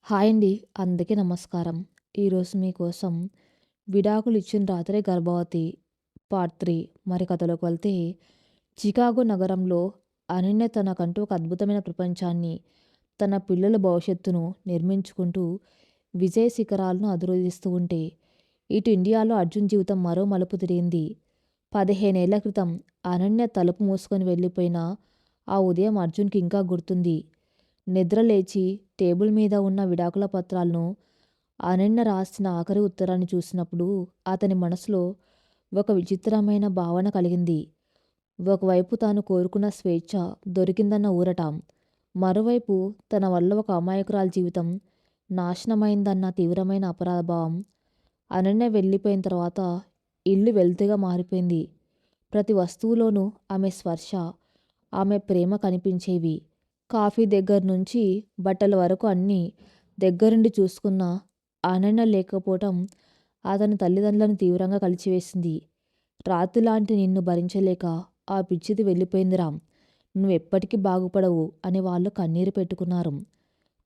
Hi అండి. అందరికీ నమస్కారం. ఈరోజు మీకోసం 'విడాకులు ఇచ్చిన రాత్రే గర్భవతి' పార్ట్ 3 మరి కథలోకి వెళ్తే, చికాగో నగరంలో అనన్య తనకంటూ ఒక అద్భుతమైన ప్రపంచాన్ని, తన పిల్లల భవిష్యత్తును నిర్మించుకుంటూ విజయ శిఖరాలను అధిరోహిస్తూ ఉంటే, ఇటు ఇండియాలో అర్జున్ జీవితం మరో మలుపు తిరిగింది. 15 ఏళ్ల క్రితం అనన్య తలుపు మూసుకొని వెళ్ళిపోయిన ఆ ఉదయం అర్జున్‌కి ఇంకా గుర్తుంది. నిద్ర లేచి టేబుల్ మీద ఉన్న విడాకుల పత్రాలను, అనన్య రాసిన ఆఖరి ఉత్తరాన్ని చూసినప్పుడు అతని మనసులో ఒక విచిత్రమైన భావన కలిగింది. ఒకవైపు తాను కోరుకున్న స్వేచ్ఛ దొరికిందన్న ఊరట, మరోవైపు తన వల్ల ఒక అమాయకురాలి జీవితం నాశనమైందన్న తీవ్రమైన అపరాధభావం. అనన్య వెళ్ళిపోయిన తర్వాత ఇల్లు వెల్తిగా మారిపోయింది. ప్రతి వస్తువులోనూ ఆమె స్పర్శ, ఆమె ప్రేమ కనిపించేవి. కాఫీ దగ్గర నుంచి బట్టల వరకు అన్నీ దగ్గరుండి చూసుకున్న అనన్య లేకపోవటం అతని తల్లిదండ్రులను తీవ్రంగా కలిచివేసింది. రాతిలాంటి నిన్ను భరించలేక ఆ పిచ్చిది వెళ్ళిపోయింది రామ్. నువ్వెప్పటికీ బాగుపడవు అని వాళ్ళు కన్నీరు పెట్టుకున్నారు.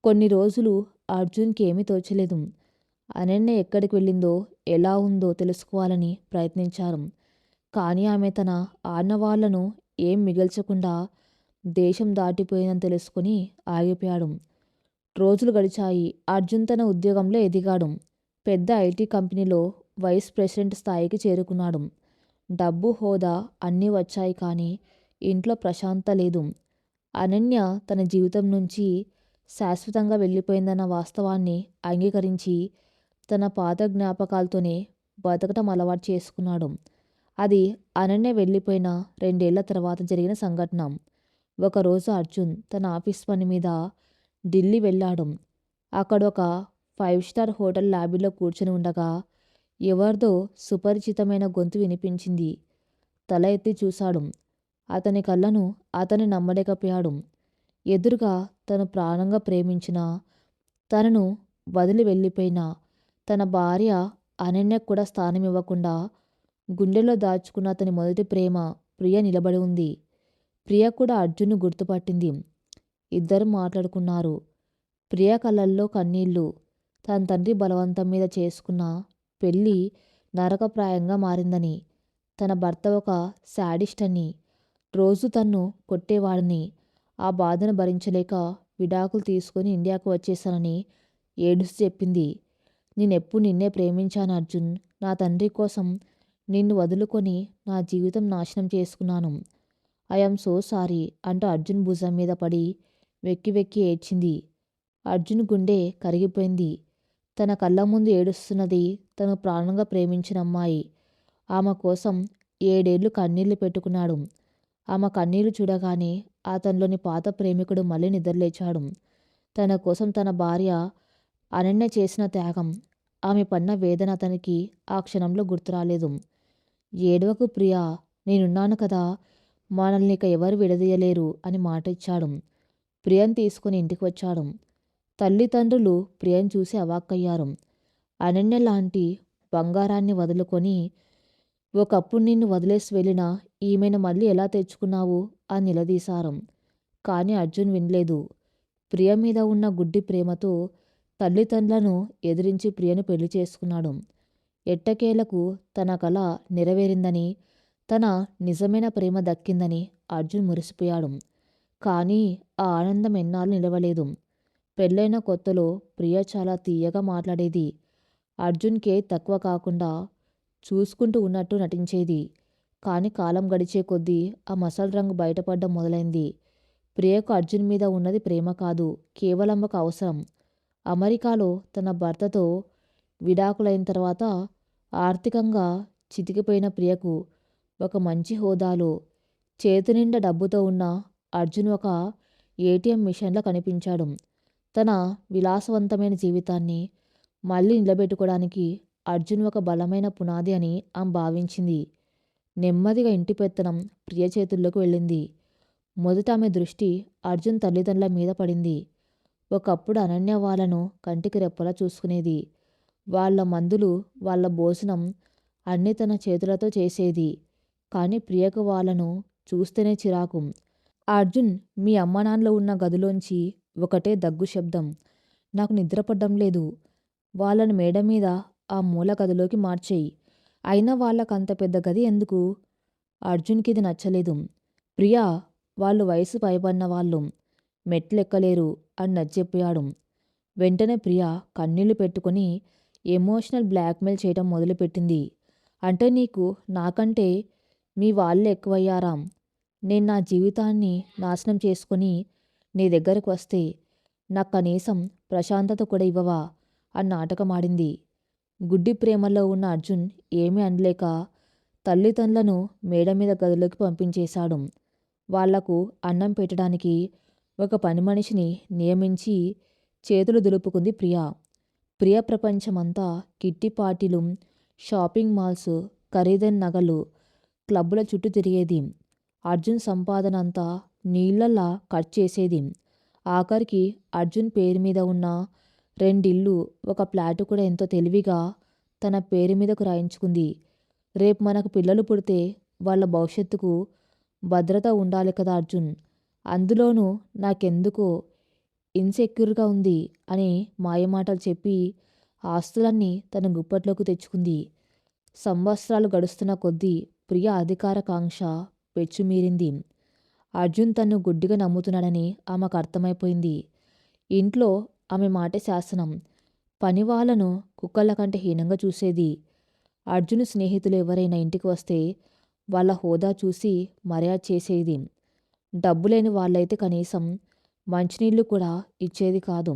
కొన్ని రోజులు అర్జున్‌కి ఏమీ తోచలేదు. అనన్య ఎక్కడికి వెళ్ళిందో, ఎలా ఉందో తెలుసుకోవాలని ప్రయత్నించారు. కానీ ఆమె తన ఆనవాళ్లను ఏం మిగల్చకుండా దేశం దాటిపోయిందని తెలుసుకుని ఆగిపోయాడు. రోజులు గడిచాయి. అర్జున్ తన ఉద్యోగంలో ఎదిగాడు. పెద్ద ఐటీ కంపెనీలో వైస్ ప్రెసిడెంట్ స్థాయికి చేరుకున్నాడు. డబ్బు, హోదా అన్నీ వచ్చాయి, కానీ ఇంట్లో ప్రశాంతత లేదు. అనన్య తన జీవితం నుంచి శాశ్వతంగా వెళ్ళిపోయిందన్న వాస్తవాన్ని అంగీకరించి తన పాత జ్ఞాపకాలతోనే బతకటం అలవాటు చేసుకున్నాడు. అది అనన్య వెళ్ళిపోయిన 2 ఏళ్ల తర్వాత జరిగిన సంఘటన. ఒకరోజు అర్జున్ తన ఆఫీస్ పని మీద ఢిల్లీ వెళ్ళాడు. అక్కడ ఒక 5 స్టార్ హోటల్ లాబీలో కూర్చొని ఉండగా ఎవరిదో సుపరిచితమైన గొంతు వినిపించింది. తల ఎత్తి చూశాడు. అతని కళ్ళను అతను నమ్మలేకపోయాడు. ఎదురుగా తను ప్రాణంగా ప్రేమించిన, తనను వదిలి వెళ్ళిపోయిన తన భార్య అనన్యకు కూడా స్థానం ఇవ్వకుండా గుండెలో దాచుకున్న అతని మొదటి ప్రేమ ప్రియ నిలబడి ఉంది. ప్రియ కూడా అర్జున్‌ను గుర్తుపట్టింది. ఇద్దరు మాట్లాడుకున్నారు. ప్రియ కళ్ళల్లో కన్నీళ్లు. తన తండ్రి బలవంతం మీద చేసుకున్న పెళ్లి నరకప్రాయంగా మారిందని, తన భర్త ఒక శాడిస్ట్ అని, రోజూ తన్ను కొట్టేవాడని, ఆ బాధను భరించలేక విడాకులు తీసుకొని ఇండియాకు వచ్చేశానని ఏడుస్తూ చెప్పింది. నేనెప్పుడు నిన్నే ప్రేమించాను అర్జున్. నా తండ్రి కోసం నిన్ను వదులుకొని నా జీవితం నాశనం చేసుకున్నాను. ఐ యామ్ సో సారీ అంటూ అర్జున్ భుజం మీద పడి వెక్కి వెక్కి ఏడ్చింది. అర్జున్ గుండె కరిగిపోయింది. తన కళ్ళ ముందు ఏడుస్తున్నది తను ప్రాణంగా ప్రేమించిన అమ్మాయి. ఆమె కోసం 7 ఏళ్లు కన్నీళ్లు పెట్టుకున్నాడు. ఆమె కన్నీళ్లు చూడగానే అతనిలోని పాత ప్రేమికుడు మళ్ళీ నిద్రలేచాడు. తన కోసం తన భార్య అనన్య చేసిన త్యాగం, ఆమె పడిన వేదన అతనికి ఆ క్షణంలో గుర్తురాలేదు. ఏడవకు ప్రియా, నేనున్నాను కదా, మనల్ని ఇక ఎవరు విడదీయలేరు అని మాట ఇచ్చాడు. ప్రియను తీసుకుని ఇంటికి వచ్చాడు. తల్లిదండ్రులు ప్రియను చూసి అవాక్కయ్యారు. అనన్య లాంటి బంగారాన్ని వదులుకొని ఒకప్పుడు నిన్ను వదిలేసి వెళ్ళిన ఈమెను మళ్ళీ ఎలా తెచ్చుకున్నావు అని నిలదీశారు. కానీ అర్జున్ వినలేదు. ప్రియ మీద ఉన్న గుడ్డి ప్రేమతో తల్లిదండ్రులను ఎదిరించి ప్రియను పెళ్లి చేసుకున్నాడు. ఎట్టకేలకు తన కల నెరవేరిందని, తన నిజమైన ప్రేమ దక్కిందని అర్జున్ మురిసిపోయాడు. కానీ ఆ ఆనందం ఎన్నాళ్ళు నిలవలేదు. పెళ్ళైన కొత్తలో ప్రియ చాలా తీయగా మాట్లాడేది. అర్జున్కే తక్కువ కాకుండా చూసుకుంటూ ఉన్నట్టు నటించేది. కానీ కాలం గడిచే కొద్దీ ఆ మసలు రంగు బయటపడడం మొదలైంది. ప్రియకు అర్జున్ మీద ఉన్నది ప్రేమ కాదు, కేవలం ఒక అవసరం. అమెరికాలో తన భర్తతో విడాకులైన తర్వాత ఆర్థికంగా చితికిపోయిన ప్రియకు ఒక మంచి హోదాలో, చేతినిండా డబ్బుతో ఉన్న అర్జున్ ఒక ఏటీఎం మిషన్‌లా కనిపించాడు. తన విలాసవంతమైన జీవితాన్ని మళ్ళీ నిలబెట్టుకోవడానికి అర్జున్ ఒక బలమైన పునాది అని ఆమె భావించింది. నెమ్మదిగా ఇంటి పెత్తనం ప్రియ చేతుల్లోకి వెళ్ళింది. మొదట ఆమె దృష్టి అర్జున్ తల్లిదండ్రుల మీద పడింది. ఒకప్పుడు అనన్య వాళ్ళను కంటికి రెప్పలా చూసుకునేది. వాళ్ళ మందులు, వాళ్ళ భోజనం అన్నీ తన చేతులతో చేసేది. కానీ ప్రియకు వాళ్ళను చూస్తేనే చిరాకు. అర్జున్ మీ అమ్మానాన్నలు ఉన్న గదిలోంచి ఒకటే దగ్గు శబ్దం. నాకు నిద్ర పడ్డం లేదు. వాళ్ళని మేడ మీద ఆ మూల గదిలోకి మార్చేయి. అయినా వాళ్ళకంత పెద్ద గది ఎందుకు? అర్జున్‌కిది నచ్చలేదు. ప్రియా, వాళ్ళు వయసు పైబడిన వాళ్ళు. మెట్లెక్కలేరు అని నచ్చజెప్పాడు. వెంటనే ప్రియ కన్నీళ్లు పెట్టుకొని ఎమోషనల్ బ్లాక్‌మెయిల్ చేయడం మొదలుపెట్టింది. అంటే నీకు నాకంటే మీ వాళ్ళే ఎక్కువయ్యారా? నేను నా జీవితాన్ని నాశనం చేసుకొని నీ దగ్గరకు వస్తే నాకు కనీసం ప్రశాంతత కూడా ఇవ్వవా? అని నాటకమాడింది. గుడ్డి ప్రేమలో ఉన్న అర్జున్ ఏమీ అనలేక తల్లిదండ్రులను మేడ మీద గదిలోకి పంపించేశాడు. వాళ్లకు అన్నం పెట్టడానికి ఒక పనిమనిషిని నియమించి చేతులు దులుపుకుంది ప్రియ. ప్రియ ప్రపంచమంతా కిట్టి పార్టీలు, షాపింగ్ మాల్స్, ఖరీదైన నగలు, క్లబ్బుల చుట్టూ తిరిగేది. అర్జున్ సంపాదన అంతా నీళ్లలా ఖర్చు చేసేది. ఆఖరికి అర్జున్ పేరు మీద ఉన్న 2 ఇళ్ళు, ఒక ఫ్లాటు కూడా ఎంతో తెలివిగా తన పేరు మీదకు రాయించుకుంది. రేపు మనకు పిల్లలు పుడితే వాళ్ళ భవిష్యత్తుకు భద్రత ఉండాలి కదా అర్జున్. అందులోనూ నాకెందుకో ఇన్సెక్యూర్‌గా ఉంది అని మాయమాటలు చెప్పి ఆస్తులన్నీ తన గుప్పట్లోకి తెచ్చుకుంది. సంవత్సరాలు గడుస్తున్న కొద్దీ ప్రియ అధికార కాంక్ష పెచ్చుమీరింది. అర్జున్ తన్ను గుడ్డిగా నమ్ముతున్నాడని ఆమెకు అర్థమైపోయింది. ఇంట్లో ఆమె మాటే శాసనం. పనివాళ్లను కుక్కల కంటే హీనంగా చూసేది. అర్జున్ స్నేహితులు ఎవరైనా ఇంటికి వస్తే వాళ్ళ హోదా చూసి మర్యాద చేసేది. డబ్బులేని వాళ్ళైతే కనీసం మంచినీళ్లు కూడా ఇచ్చేది కాదు.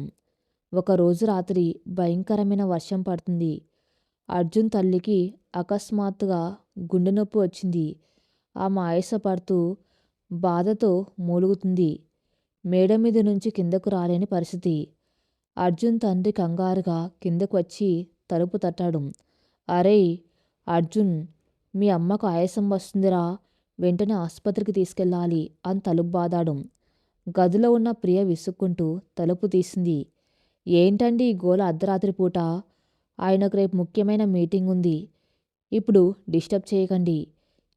ఒకరోజు రాత్రి భయంకరమైన వర్షం పడుతుంది. అర్జున్ తల్లికి అకస్మాత్తుగా గుండె నొప్పి వచ్చింది. ఆమె ఆయాసపడుతూ బాధతో మూలుగుతుంది. మేడ మీద నుంచి కిందకు రాలేని పరిస్థితి. అర్జున్ తండ్రి కంగారుగా కిందకు వచ్చి తలుపు తట్టాడు. అరేయ్ అర్జున్, మీ అమ్మకు ఆయాసం వస్తుందిరా, వెంటనే ఆసుపత్రికి తీసుకెళ్ళాలి అని తలుపు బాదాడు. గదిలో ఉన్న ప్రియ విసుక్కుంటూ తలుపు తీసింది. ఏంటండి ఈ గోల అర్ధరాత్రి పూట? ఆయనకు రేపు ముఖ్యమైన మీటింగ్ ఉంది. ఇప్పుడు డిస్టర్బ్ చేయకండి.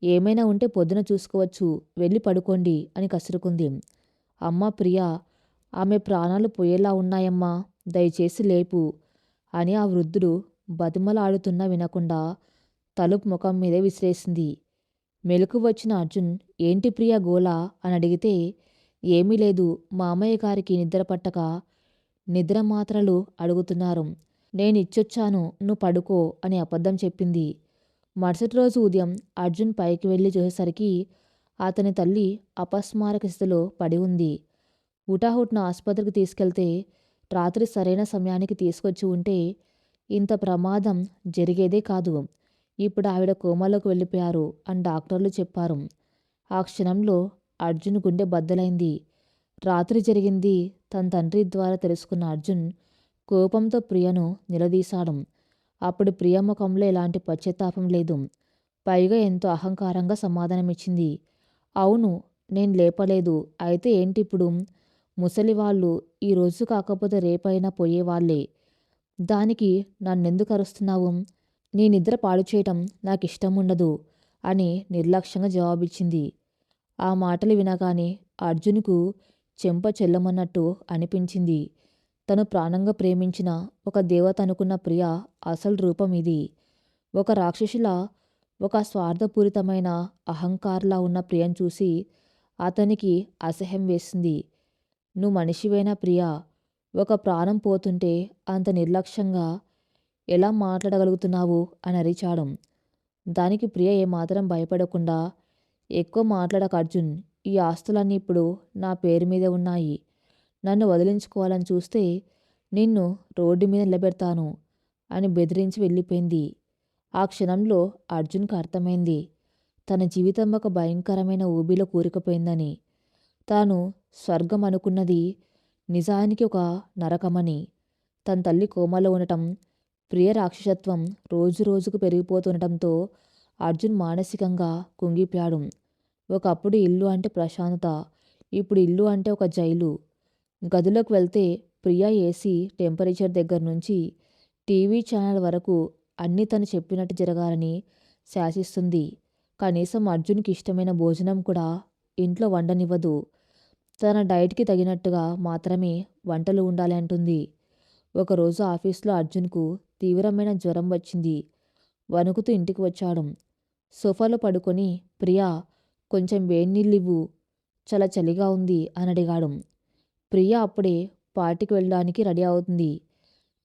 ఏమైనా ఉంటే పొద్దున చూసుకోవచ్చు, వెళ్ళి పడుకోండి అని కసురుకుంది. అమ్మ ప్రియా, ఆమె ప్రాణాలు పోయేలా ఉన్నాయమ్మా, దయచేసి లేపు అని ఆ వృద్ధుడు బతిమలాడుతున్నా వినకుండా తలుపు ముఖం మీదే విసిరేసింది. మెలకువ వచ్చిన అర్జున్ ఏంటి ప్రియా గోలా అని అడిగితే, ఏమీ లేదు, మామయ్య గారికి నిద్ర పట్టక నిద్ర మాత్రలు అడుగుతున్నారు. నేనిచ్చొచ్చాను, నువ్వు పడుకో అని అబద్ధం చెప్పింది. మరుసటి రోజు ఉదయం అర్జున్ పైకి వెళ్ళి చూసేసరికి అతని తల్లి అపస్మారక స్థితిలో పడి ఉంది. హుటాహుటిన ఆసుపత్రికి తీసుకెళ్తే రాత్రి సరైన సమయానికి తీసుకొచ్చి ఉంటే ఇంత ప్రమాదం జరిగేదే కాదు. ఇప్పుడు ఆవిడ కోమాలోకి వెళ్ళిపోయారు అని డాక్టర్లు చెప్పారు. ఆ క్షణంలో అర్జున్ గుండె బద్దలైంది. రాత్రి జరిగింది తన తండ్రి ద్వారా తెలుసుకున్న అర్జున్ కోపంతో ప్రియను నిలదీశాడు. అప్పుడు ప్రియ ముఖంలో ఎలాంటి పశ్చాత్తాపం లేదు. పైగా ఎంతో అహంకారంగా సమాధానమిచ్చింది. అవును, నేను లేపలేదు. అయితే ఏంటిప్పుడు? ముసలివాళ్ళు ఈరోజు కాకపోతే రేపైనా పోయేవాళ్లే. దానికి నన్నెందుకు అరుస్తున్నావు? నీ నిద్ర పాడు చేయటం నాకిష్టముండదు అని నిర్లక్ష్యంగా జవాబిచ్చింది. ఆ మాటలు వినగానే అర్జున్కు చెంప చెల్లమన్నట్టు అనిపించింది. తను ప్రాణంగా ప్రేమించిన ఒక దేవత అనుకున్న ప్రియ అసలు రూపం ఇది. ఒక రాక్షసిలా, ఒక స్వార్థపూరితమైన అహంకారలా ఉన్న ప్రియను చూసి అతనికి అసహ్యం వేసింది. నువ్వు మనిషివేనా ప్రియా? ఒక ప్రాణం పోతుంటే అంత నిర్లక్ష్యంగా ఎలా మాట్లాడగలుగుతున్నావు అని అరిచాడు. దానికి ప్రియ ఏమాత్రం భయపడకుండా, ఎక్కువ మాట్లాడక అర్జున్, ఈ ఆస్తులన్నీ ఇప్పుడు నా పేరు మీదే ఉన్నాయి. నన్ను వదిలించుకోవాలని చూస్తే నిన్ను రోడ్డు మీద నిలబెడతాను అని బెదిరించి వెళ్ళిపోయింది. ఆ క్షణంలో అర్జున్కు అర్థమైంది, తన జీవితం ఒక భయంకరమైన ఊబిలో కూరుకుపోయిందని. తాను స్వర్గం అనుకున్నది నిజానికి ఒక నరకమని. తన తల్లి కోమాలో ఉండటం, ప్రియ రాక్షసత్వం రోజు రోజుకు పెరిగిపోతుండటంతో అర్జున్ మానసికంగా కుంగిపోయాడు. ఒకప్పుడు ఇల్లు అంటే ప్రశాంతత, ఇప్పుడు ఇల్లు అంటే ఒక జైలు. గదిలోకి వెళ్తే ప్రియ ఏసీ టెంపరేచర్ దగ్గర నుంచి టీవీ ఛానల్ వరకు అన్నీ తను చెప్పినట్టు జరగాలని శాసిస్తుంది. కనీసం అర్జున్కి ఇష్టమైన భోజనం కూడా ఇంట్లో వండనివ్వదు. తన డైట్కి తగినట్టుగా మాత్రమే వంటలు ఉండాలి అంటుంది. ఒకరోజు ఆఫీస్లో అర్జున్కు తీవ్రమైన జ్వరం వచ్చింది. వణుకుతూ ఇంటికి వచ్చాడు. సోఫాలో పడుకొని ప్రియా, కొంచెం వేడినీళ్ళివ్వు, చాలా చలిగా ఉంది అని అడిగాడు. ప్రియ అప్పుడే పార్టీకి వెళ్ళడానికి రెడీ అవుతుంది.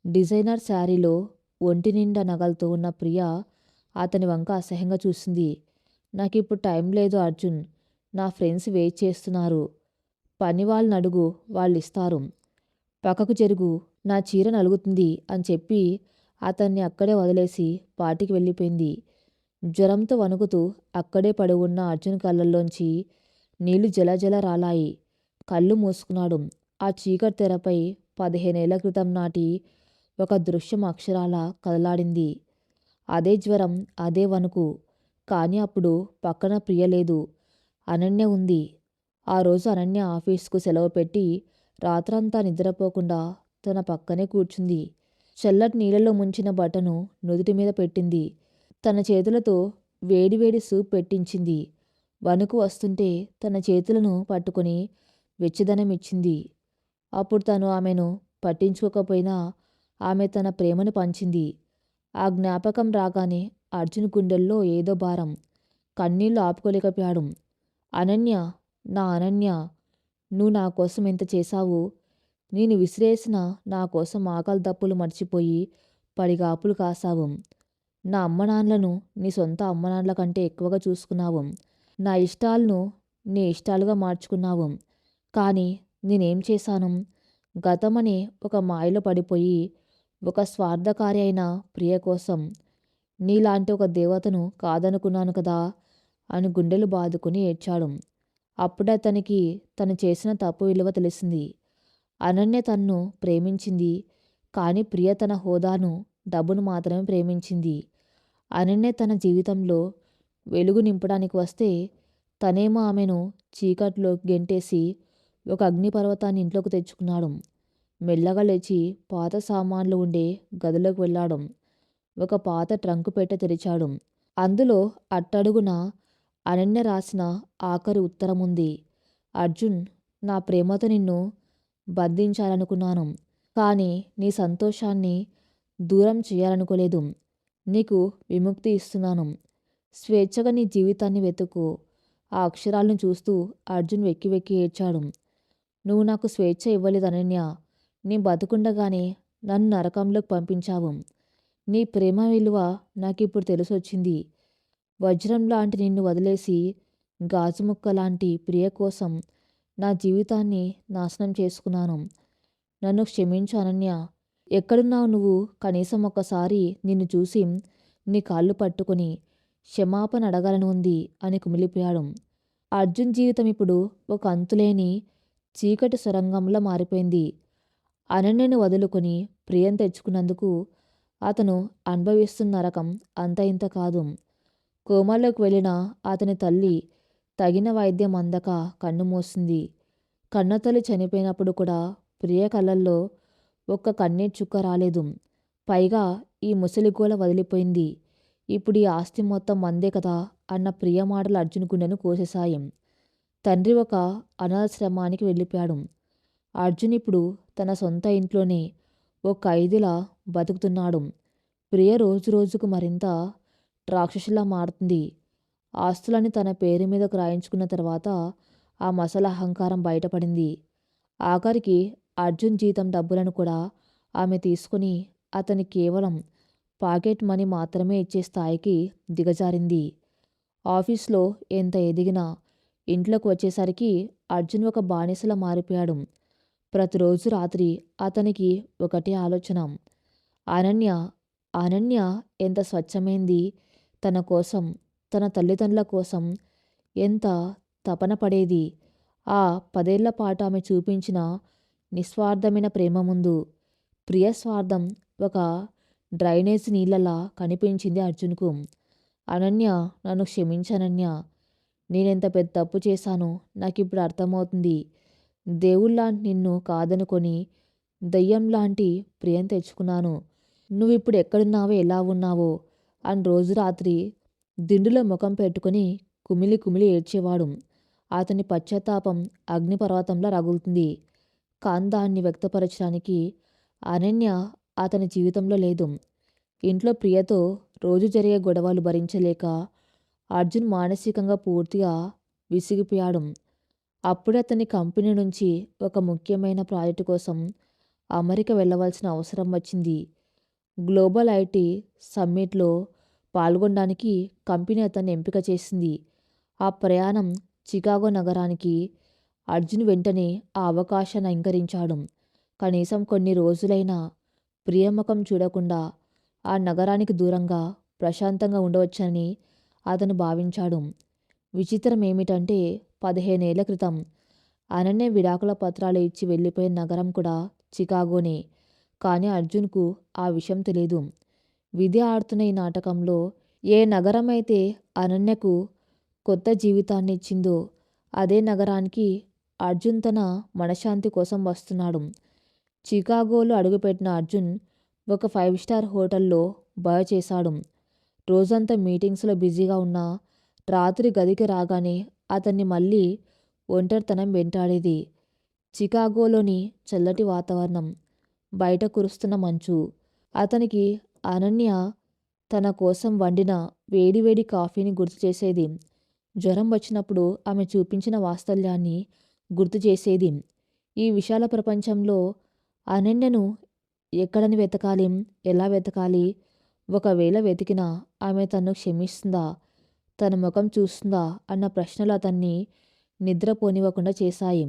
డిజైనర్ శారీలో ఒంటి నిండా నగలతో ఉన్న ప్రియ అతని వంక అసహ్యంగా చూసింది. నాకిప్పుడు టైం లేదు అర్జున్, నా ఫ్రెండ్స్ వెయిట్ చేస్తున్నారు. పని వాళ్ళని అడుగు, వాళ్ళిస్తారు. పక్కకు జరుగు, నా చీర నలుగుతుంది అని చెప్పి అతన్ని అక్కడే వదిలేసి పార్టీకి వెళ్ళిపోయింది. జ్వరంతో వణుకుతూ అక్కడే పడి ఉన్న అర్జున్ కళ్ళల్లోంచి నీళ్లు జలజల రాలాయి. కళ్ళు మూసుకున్నాడు. ఆ చీకటి తెరపై 15 ఏళ్ల క్రితం నాటి ఒక దృశ్యం అక్షరాలా కదలాడింది. అదే జ్వరం, అదే వణుకు. కానీ అప్పుడు పక్కన ప్రియ లేదు, అనన్య ఉంది. ఆ రోజు అనన్య ఆఫీస్కు సెలవు పెట్టి రాత్రంతా నిద్రపోకుండా తన పక్కనే కూర్చుంది. చల్లటి నీళ్ళలో ముంచిన బట్టను నుదుటి మీద పెట్టింది. తన చేతులతో వేడివేడి సూప్ పెట్టించింది. వణుకు వస్తుంటే తన చేతులను పట్టుకొని వెచ్చదనమిచ్చింది. అప్పుడు తను ఆమెను పట్టించుకోకపోయినా ఆమె తన ప్రేమను పంచింది. ఆ జ్ఞాపకం రాగానే అర్జున్ గుండెల్లో ఏదో భారం. కన్నీళ్లు ఆపుకోలేకపోయాడు. అనన్య, నా అనన్య, నువ్వు నా కోసం ఎంత చేశావు. నేను విసిరేసిన నా కోసం ఆకలి దప్పులు మర్చిపోయి పడిగాపులు కాసావు. నా అమ్మనాన్నలను నీ సొంత అమ్మనాన్నల కంటే ఎక్కువగా చూసుకున్నావు. నా ఇష్టాలను నీ ఇష్టాలుగా మార్చుకున్నావు. కానీ నేనేం చేశాను? గతమనే ఒక మాయలో పడిపోయి ఒక స్వార్థకారి అయిన ప్రియ కోసం నీలాంటి ఒక దేవతను కాదనుకున్నాను కదా అని గుండెలు బాదుకుని ఏడ్చాడు. అప్పుడే అతనికి తను చేసిన తప్పు విలువ తెలిసింది. అనన్య తన్ను ప్రేమించింది, కానీ ప్రియ తన హోదాను, డబ్బును మాత్రమే ప్రేమించింది. అనన్య తన జీవితంలో వెలుగు నింపడానికి వస్తే తనేమో ఆమెను చీకట్లో గెంటేసి ఒక అగ్నిపర్వతాన్ని ఇంట్లోకి తెచ్చుకున్నాడు. మెల్లగా లేచి పాత సామాన్లు ఉండే గదిలోకి వెళ్ళాడు. ఒక పాత ట్రంకు పెట్టె తెరిచాడు. అందులో అట్టడుగున అనన్య రాసిన ఆఖరి ఉత్తరం ఉంది. అర్జున్, నా ప్రేమతో నిన్ను బంధించాలనుకున్నాను, కానీ నీ సంతోషాన్ని దూరం చేయాలనుకోలేదు. నీకు విముక్తి ఇస్తున్నాను. స్వేచ్ఛగా నీ జీవితాన్ని వెతుకు. ఆ అక్షరాలను చూస్తూ అర్జున్ వెక్కి వెక్కి ఏడ్చాడు. నువ్వు నాకు స్వేచ్ఛ ఇవ్వలేదు అనన్య. నీ బతుకుండగానే నన్ను నరకంలోకి పంపించావు. నీ ప్రేమ విలువ నాకిప్పుడు తెలిసొచ్చింది. వజ్రం లాంటి నిన్ను వదిలేసి గాజు ముక్క లాంటి ప్రియ కోసం నా జీవితాన్ని నాశనం చేసుకున్నాను. నన్ను క్షమించు అనన్య. ఎక్కడున్నావు నువ్వు? కనీసం ఒక్కసారి నిన్ను చూసి నీ కాళ్ళు పట్టుకొని క్షమాపణ అడగాలని ఉంది అని కుమిలిపోయాడు. అర్జున్ జీవితం ఇప్పుడు ఒక అంతులేని చీకటి సొరంగంలో మారిపోయింది. అనన్యను వదులుకొని ప్రియం తెచ్చుకున్నందుకు అతను అనుభవిస్తున్న నరకం అంత ఇంత కాదు. కోమాలోకి వెళ్ళిన అతని తల్లి తగిన వైద్యం అందక కన్ను మూసింది. కన్నతల్లి చనిపోయినప్పుడు కూడా ప్రియ కళ్ళల్లో ఒక్క కన్నీటి చుక్క రాలేదు. పైగా ఈ ముసలిగోల వదిలిపోయింది. ఇప్పుడు ఈ ఆస్తి మొత్తం మందే కదా అన్న ప్రియ మాటలు అర్జున్ గుండెను కోసేశాయి. తండ్రి ఒక అనాథాశ్రమానికి వెళ్ళిపోయాడు. అర్జున్ ఇప్పుడు తన సొంత ఇంట్లోనే ఓ ఖైదీలా బతుకుతున్నాడు. ప్రియ రోజు రోజుకు మరింత రాక్షసులా మారుతుంది. ఆస్తులని తన పేరు మీదకు రాయించుకున్న తర్వాత ఆ మసల అహంకారం బయటపడింది. ఆఖరికి అర్జున్ జీతం డబ్బులను కూడా ఆమె తీసుకుని అతని కేవలం పాకెట్ మనీ మాత్రమే ఇచ్చే స్థాయికి దిగజారింది. ఆఫీస్లో ఎంత ఎదిగినా ఇంట్లోకి వచ్చేసరికి అర్జున్ ఒక బానిసలా మారిపోయాడు. ప్రతిరోజు రాత్రి అతనికి ఒకటే ఆలోచన. అనన్య, అనన్య ఎంత స్వచ్ఛమైంది. తన కోసం, తన తల్లిదండ్రుల కోసం ఎంత తపన పడేది. ఆ 10 ఏళ్ల పాటు ఆమె చూపించిన నిస్వార్థమైన ప్రేమ ముందు ప్రియ స్వార్థం ఒక డ్రైనేజ్ నీళ్ళలా కనిపించింది అర్జున్కు. అనన్య, నన్ను క్షమించనన్య. నేనెంత పెద్ద తప్పు చేశానో నాకిప్పుడు అర్థమవుతుంది. దేవుళ్లాంటి నిన్ను కాదనుకొని దెయ్యంలాంటి ప్రియం తెచ్చుకున్నాను. నువ్విప్పుడు ఎక్కడున్నావో, ఎలా ఉన్నావో అని రోజు రాత్రి దిండులో ముఖం పెట్టుకుని కుమిలి కుమిలి ఏడ్చేవాడు. అతని పశ్చాత్తాపం అగ్నిపర్వతంలా రగులుతుంది. కానీ దాన్ని వ్యక్తపరచడానికి అనన్య అతని జీవితంలో లేదు. ఇంట్లో ప్రియతో రోజు జరిగే గొడవలు భరించలేక అర్జున్ మానసికంగా పూర్తిగా విసిగిపోయాడు. అప్పుడే అతని కంపెనీ నుంచి ఒక ముఖ్యమైన ప్రాజెక్టు కోసం అమెరికా వెళ్ళవలసిన అవసరం వచ్చింది. గ్లోబల్ ఐటీ సమ్మిట్లో పాల్గొనడానికి కంపెనీ అతన్ని ఎంపిక చేసింది. ఆ ప్రయాణం చికాగో నగరానికి. అర్జున్ వెంటనే ఆ అవకాశాన్ని అంగీకరించాడు. కనీసం కొన్ని రోజులైనా ప్రియముఖం చూడకుండా ఆ నగరానికి దూరంగా ప్రశాంతంగా ఉండవచ్చని అతను భావించాడు. విచిత్రం ఏమిటంటే 15 ఏళ్ల క్రితం అనన్య విడాకుల పత్రాలు ఇచ్చి వెళ్ళిపోయిన నగరం కూడా చికాగోనే. కానీ అర్జున్కు ఆ విషయం తెలియదు. విధి ఆడుతున్న ఈ నాటకంలో ఏ నగరమైతే అనన్యకు కొత్త జీవితాన్ని ఇచ్చిందో అదే నగరానికి అర్జున్ తన మనశ్శాంతి కోసం వస్తున్నాడు. చికాగోలో అడుగుపెట్టిన అర్జున్ ఒక 5 స్టార్ హోటల్లో బస చేశాడు. రోజంతా మీటింగ్స్లో బిజీగా ఉన్న రాత్రి గదికి రాగానే అతన్ని మళ్ళీ ఒంటరితనం వెంటాడేది. చికాగోలోని చల్లటి వాతావరణం, బయట కురుస్తున్న మంచు అతనికి అనన్య తన కోసం వండిన వేడివేడి కాఫీని గుర్తు చేసేది. జ్వరం వచ్చినప్పుడు ఆమె చూపించిన వాత్సల్యాన్ని గుర్తు చేసేది. ఈ విశాల ప్రపంచంలో అనన్యను ఎక్కడని వెతకాలి, ఎలా వెతకాలి, ఒకవేళ వెతికినా ఆమె తన్ను క్షమిస్తుందా, తన ముఖం చూస్తుందా అన్న ప్రశ్నలు అతన్ని నిద్రపోనివ్వకుండా చేశాయి.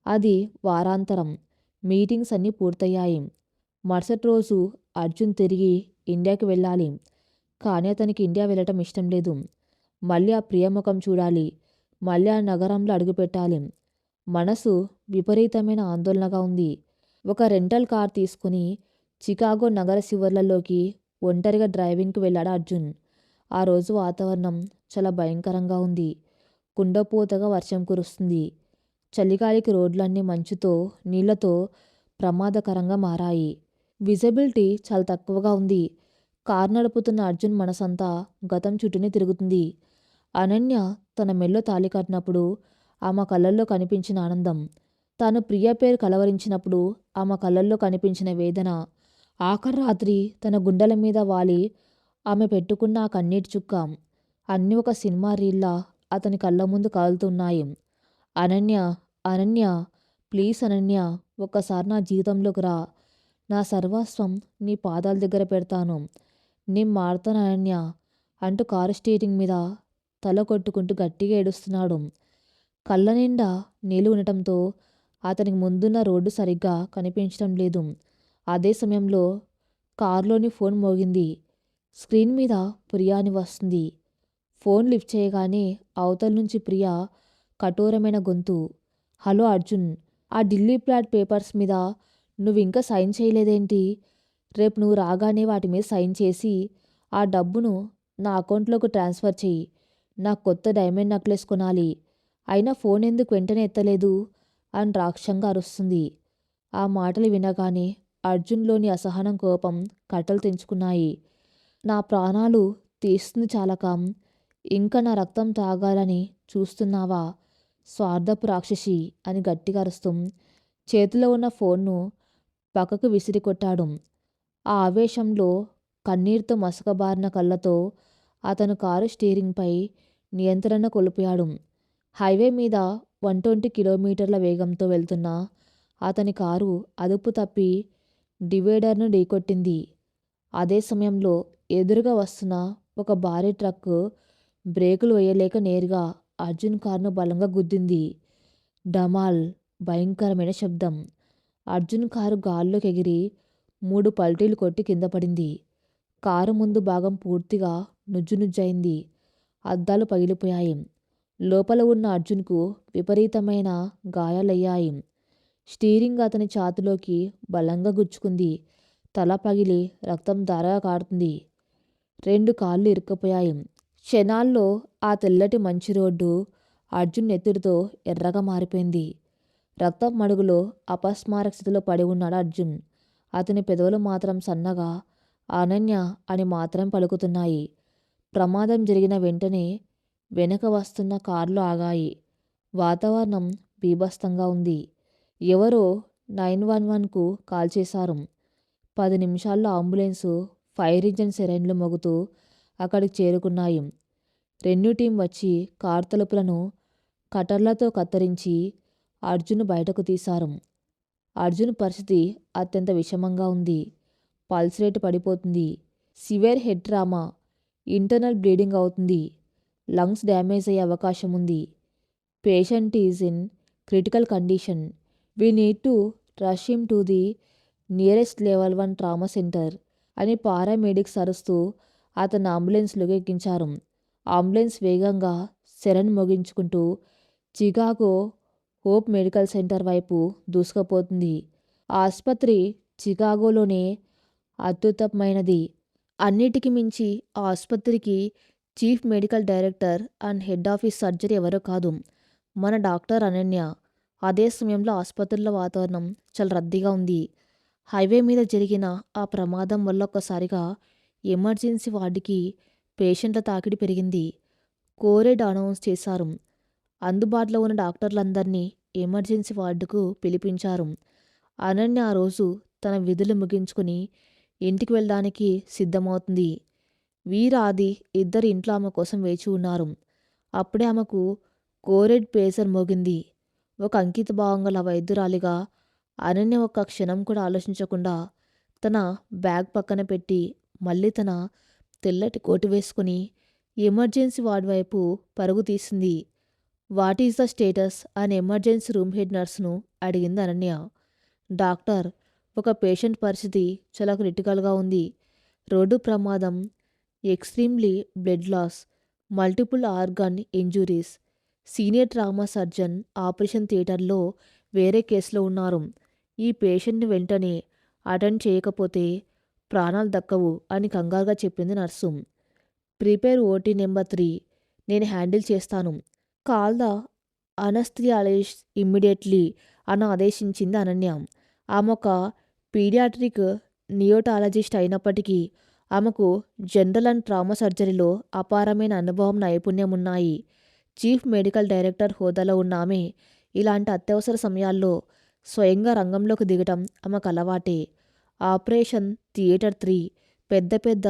అది వారాంతరం. మీటింగ్స్ అన్నీ పూర్తయ్యాయి. మరుసటి రోజు అర్జున్ తిరిగి ఇండియాకి వెళ్ళాలి. కానీ అతనికి ఇండియా వెళ్ళటం ఇష్టం లేదు. మళ్ళీ ఆ ప్రియముఖం చూడాలి. మళ్ళీ ఆ నగరంలో అడుగుపెట్టాలి. మనసు విపరీతమైన ఆందోళనగా ఉంది. ఒక రెంటల్ కార్ తీసుకుని చికాగో నగర శివర్లలోకి ఒంటరిగా డ్రైవింగ్కి వెళ్ళాడు అర్జున్. ఆ రోజు వాతావరణం చాలా భయంకరంగా ఉంది. కుండపోతగా వర్షం కురుస్తుంది. చలిగాలికి రోడ్లన్నీ మంచుతో, నీళ్లతో ప్రమాదకరంగా మారాయి. విజిబిలిటీ చాలా తక్కువగా ఉంది. కారు నడుపుతున్న అర్జున్ మనసంతా గతం చుట్టూనే తిరుగుతుంది. అనన్య తన మెల్లో తాళి కట్టినప్పుడు ఆమె కళ్ళల్లో కనిపించిన ఆనందం, తాను ప్రియ పేరు కలవరించినప్పుడు ఆమె కళ్ళల్లో కనిపించిన వేదన, ఆఖరి రాత్రి తన గుండెల మీద వాలి ఆమె పెట్టుకున్న ఆ కన్నీటి చుక్క, అన్నీ ఒక సినిమా రీల్లా అతని కళ్ళ ముందు కదులుతున్నాయి. అనన్య, అనన్య, ప్లీజ్ అనన్య, ఒక్కసారి నా జీవితంలోకి రా. నా సర్వస్వం నీ పాదాల దగ్గర పెడతాను. నేను మారుతాను అనన్య అంటూ కారు స్టీరింగ్ మీద తల కొట్టుకుంటూ గట్టిగా ఏడుస్తున్నాడు. కళ్ళ నిండా నీళ్లు ఉండటంతో అతనికి ముందున్న రోడ్డు సరిగ్గా కనిపించడం లేదు. అదే సమయంలో కారులోని ఫోన్ మోగింది. స్క్రీన్ మీద ప్రియా అని వస్తుంది. ఫోన్ లిఫ్ట్ చేయగానే అవతల నుంచి ప్రియా కఠోరమైన గొంతు, హలో అర్జున్, ఆ ఢిల్లీ ఫ్లాట్ పేపర్స్ మీద నువ్వు ఇంకా సైన్ చేయలేదేంటి? రేపు నువ్వు రాగానే వాటి మీద సైన్ చేసి ఆ డబ్బును నా అకౌంట్లోకి ట్రాన్స్ఫర్ చెయ్యి. నాకు కొత్త డైమండ్ నెక్లెస్ కొనాలి. అయినా ఫోన్ ఎందుకు వెంటనే ఎత్తలేదు అని రాక్షంగా అరుస్తుంది. ఆ మాటలు వినగానే అర్జున్లోని అసహనం, కోపం కట్టలు తెంచుకున్నాయి. నా ప్రాణాలు తీస్తుంది చాలక ఇంకా నా రక్తం తాగాలని చూస్తున్నావా, స్వార్థపు రాక్షసి అని గట్టిగా అరుస్తూ చేతిలో ఉన్న ఫోన్ను పక్కకు విసిరికొట్టాడు. ఆ ఆవేశంలో కన్నీరుతో మసకబారిన కళ్ళతో అతను కారు స్టీరింగ్పై నియంత్రణ కోల్పోయాడు. హైవే మీద 120 కిలోమీటర్ల వేగంతో వెళ్తున్న అతని కారు అదుపు తప్పి డివైడర్ను ఢీకొట్టింది. అదే సమయంలో ఎదురుగా వస్తున్న ఒక భారీ ట్రక్కు బ్రేకులు వేయలేక నేరుగా అర్జున్ కారును బలంగా గుద్దింది. డమాల్! భయంకరమైన శబ్దం. అర్జున్ కారు గాల్లోకి ఎగిరి 3 పల్టీలు కొట్టి కింద పడింది. కారు ముందు భాగం పూర్తిగా నుజ్జునుజ్జయింది. అద్దాలు పగిలిపోయాయి. లోపల ఉన్న అర్జున్కు విపరీతమైన గాయాలయ్యాయి. స్టీరింగ్ అతని ఛాతీలోకి బలంగా గుచ్చుకుంది. తల పగిలి రక్తం ధారగా కారుతుంది. 2 కాళ్ళు ఇరుక్కుపోయాయి. క్షణాల్లో ఆ తెల్లటి మంచు రోడ్డు అర్జున్ నెత్తురుతో ఎర్రగా మారిపోయింది. రక్తం మడుగులో అపస్మారక స్థితిలో పడి ఉన్నాడు అర్జున్. అతని పెదవులు మాత్రం సన్నగా అనన్య అని మాత్రం పలుకుతున్నాయి. ప్రమాదం జరిగిన వెంటనే వెనక వస్తున్న కార్లు ఆగాయి. వాతావరణం బీభత్సంగా ఉంది. ఎవరో 911కు కాల్ చేశారు. 10 నిమిషాల్లో అంబులెన్సు, ఫైర్ ఇంజిన్ సిరెన్లు మోగుతూ అక్కడికి చేరుకున్నాయి. రెన్యూ టీం వచ్చి కారు తలుపులను కటర్లతో కత్తిరించి అర్జున్ బయటకు తీశారు. అర్జున్ పరిస్థితి అత్యంత విషమంగా ఉంది. పల్స్ రేటు పడిపోతుంది. Severe head trauma, internal bleeding అవుతుంది. లంగ్స్ డ్యామేజ్ అయ్యే అవకాశం ఉంది. Patient is in critical condition. We need to rush him to the nearest level 1 trauma centre అని పారామెడిక్స్ అరుస్తూ అతను అంబులెన్స్లోకి ఎక్కించారు. అంబులెన్స్ వేగంగా Saran మోగించుకుంటూ Chicago hope medical centre వైపు దూసుకుపోతుంది. ఆ ఆసుపత్రి చికాగోలోనే అత్యుత్తమైనది. అన్నిటికీ మించి ఆ ఆసుపత్రికి chief medical director and head office surgery ఎవరో కాదు, మన డాక్టర్ అనన్య. అదే సమయంలో ఆసుపత్రిలో వాతావరణం చాలా రద్దీగా ఉంది. హైవే మీద జరిగిన ఆ ప్రమాదం వల్ల ఒక్కసారిగా ఎమర్జెన్సీ వార్డుకి పేషెంట్ల తాకిడి పెరిగింది. కోరెడ్ అనౌన్స్ చేశారు. అందుబాటులో ఉన్న డాక్టర్లందరినీ ఎమర్జెన్సీ వార్డుకు పిలిపించారు. అనన్య ఆ రోజు తన విధులు ముగించుకుని ఇంటికి వెళ్ళడానికి సిద్ధమవుతుంది. వీరాది ఇద్దరు ఇంట్లో ఆమె కోసం వేచి ఉన్నారు. అప్పుడే ఆమెకు కోరెడ్ పేసర్ మోగింది. ఒక అంకితభావం గల వైద్యురాలిగా అనన్య ఒక్క క్షణం కూడా ఆలోచించకుండా తన బ్యాగ్ పక్కన పెట్టి మళ్ళీ తన తెల్లటి కోటు వేసుకుని ఎమర్జెన్సీ వార్డు వైపు పరుగు తీసింది. వాట్ ఈజ్ ద స్టేటస్ అని ఎమర్జెన్సీ రూమ్ హెడ్ నర్సును అడిగింది అనన్య. డాక్టర్, ఒక పేషెంట్ పరిస్థితి చాలా క్రిటికల్గా ఉంది. రోడ్డు ప్రమాదం, extremely blood loss, multiple organ injuries. Senior trauma surgeon operation థియేటర్లో వేరే కేసులో ఉన్నారు. ఈ పేషెంట్ని వెంటనే అటెండ్ చేయకపోతే ప్రాణాలు దక్కవు అని కంగారుగా చెప్పింది నర్సు. ప్రిపేర్ ఓటీ నెంబర్ 3, నేను హ్యాండిల్ చేస్తాను. కాల్ ద అనస్థియాలజిస్ట్ ఇమ్మీడియట్లీ అని ఆదేశించింది అనన్య. ఆమె ఒక పీడియాట్రిక్ నియోటాలజిస్ట్ అయినప్పటికీ ఆమెకు జనరల్ అండ్ ట్రామా సర్జరీలో అపారమైన అనుభవం, నైపుణ్యం ఉన్నాయి. చీఫ్ మెడికల్ డైరెక్టర్ హోదాలో ఉన్న ఆమె ఇలాంటి అత్యవసర సమయాల్లో స్వయంగా రంగంలోకి దిగటం ఆమెకు అలవాటే. ఆపరేషన్ థియేటర్ 3 పెద్ద పెద్ద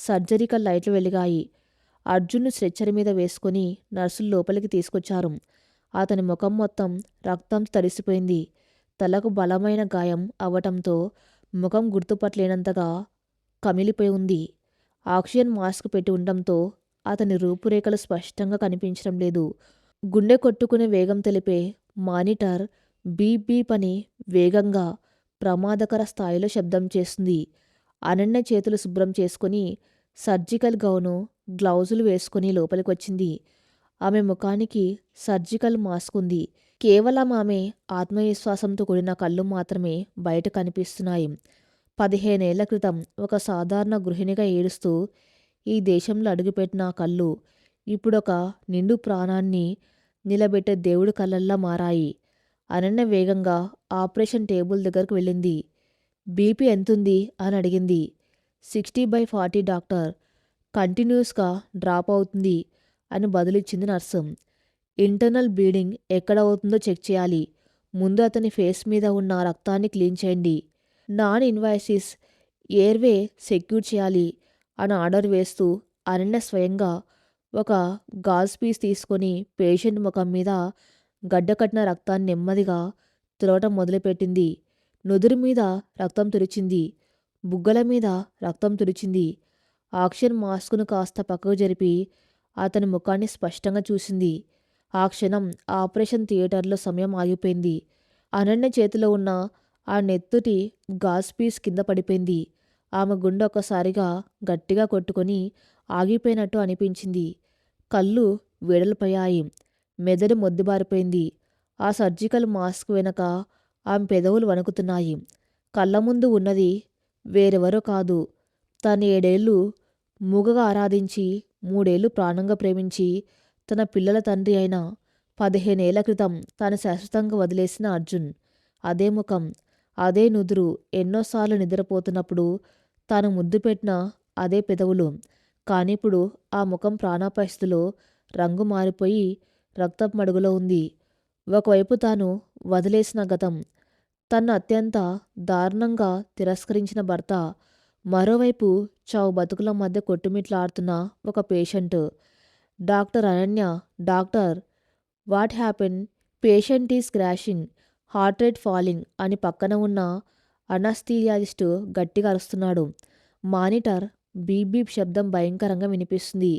సర్జరికల్ లైట్లు వెలిగాయి. అర్జున్ను స్ట్రెచ్చర్ మీద వేసుకుని నర్సులు లోపలికి తీసుకొచ్చారు. అతని ముఖం మొత్తం రక్తంతో తడిసిపోయింది. తలకు బలమైన గాయం అవ్వటంతో ముఖం గుర్తుపట్టలేనంతగా కమిలిపోయి ఉంది. ఆక్సిజన్ మాస్క్ పెట్టి ఉండటంతో అతని రూపురేఖలు స్పష్టంగా కనిపించడం లేదు. గుండె కొట్టుకునే వేగం తెలిపే మానిటర్ బీప్ బీప్ అని వేగంగా ప్రమాదకర స్థాయిలో శబ్దం చేస్తుంది. అనన్య చేతులు శుభ్రం చేసుకుని సర్జికల్ గౌను, గ్లౌజులు వేసుకుని లోపలికి వచ్చింది. ఆమె ముఖానికి సర్జికల్ మాస్క్ ఉంది. కేవలం ఆమె ఆత్మవిశ్వాసంతో కూడిన కళ్ళు మాత్రమే బయట కనిపిస్తున్నాయి. 15 ఏళ్ల క్రితం ఒక సాధారణ గృహిణిగా ఏడుస్తూ ఈ దేశంలో అడుగుపెట్టిన ఆ కళ్ళు ఇప్పుడొక నిండు ప్రాణాన్ని నిలబెట్టే దేవుడి కళ్ళల్లా మారాయి. అనన్య వేగంగా ఆపరేషన్ టేబుల్ దగ్గరకు వెళ్ళింది. బీపీ ఎంతుంది అని అడిగింది. 60/40 డాక్టర్, కంటిన్యూస్గా డ్రాప్ అవుతుంది అని బదులిచ్చింది నర్సు. ఇంటర్నల్ బ్లీడింగ్ ఎక్కడ అవుతుందో చెక్ చేయాలి. ముందు అతని ఫేస్ మీద ఉన్న రక్తాన్ని క్లీన్ చేయండి. నాన్ ఇన్వాసివ్ ఎయిర్వే సెక్యూర్ చేయాలి అని ఆర్డర్ వేస్తూ అనన్య స్వయంగా ఒక గాజ్ పీస్ తీసుకొని పేషెంట్ ముఖం మీద గడ్డకట్టిన రక్తాన్ని నెమ్మదిగా తుడవటం మొదలుపెట్టింది. నుదురు మీద రక్తం తుడిచింది. బుగ్గల మీద రక్తం తుడిచింది. ఆక్సిజన్ మాస్కును కాస్త పక్కకు జరిపి అతని ముఖాన్ని స్పష్టంగా చూసింది. ఆ క్షణం ఆపరేషన్ థియేటర్లో సమయం ఆగిపోయింది. అనన్య చేతిలో ఉన్న ఆ నెత్తుటి గాజ్ పీస్ కింద పడిపోయింది. ఆమె గుండె ఒక్కసారిగా గట్టిగా కొట్టుకొని ఆగిపోయినట్టు అనిపించింది. కళ్ళు వెడల్పోయాయి. మెదడు మొద్దుబారిపోయింది. ఆ సర్జికల్ మాస్క్ వెనక ఆమె పెదవులు వణుకుతున్నాయి. కళ్ళ ముందు ఉన్నది వేరెవరో కాదు, తను 7 ఏళ్ళు మూగగా ఆరాధించి 3 ఏళ్ళు ప్రాణంగా ప్రేమించి తన పిల్లల తండ్రి అయిన 15 ఏళ్ల క్రితం తాను శాశ్వతంగా వదిలేసిన అర్జున్. అదే ముఖం, అదే నుదురు, ఎన్నోసార్లు నిద్రపోతున్నప్పుడు తాను ముద్దు పెట్టిన అదే పెదవులు. కానిప్పుడు ఆ ముఖం ప్రాణాపాయ స్థితిలో రంగు మారిపోయి రక్తపు మడుగులో ఉంది. ఒకవైపు తాను వదిలేసిన గతం, తన్ను అత్యంత దారుణంగా తిరస్కరించిన భర్త, మరోవైపు చావు బతుకుల మధ్య కొట్టుమిట్లాడుతున్న ఒక patient. Doctor Ananya, doctor, what happen? Patient is crashing, heart rate falling అని పక్కన ఉన్న అనస్థీసియాలిస్టు గట్టిగా అరుస్తున్నాడు. మానిటర్ బీప్ బీప్ శబ్దం భయంకరంగా వినిపిస్తుంది.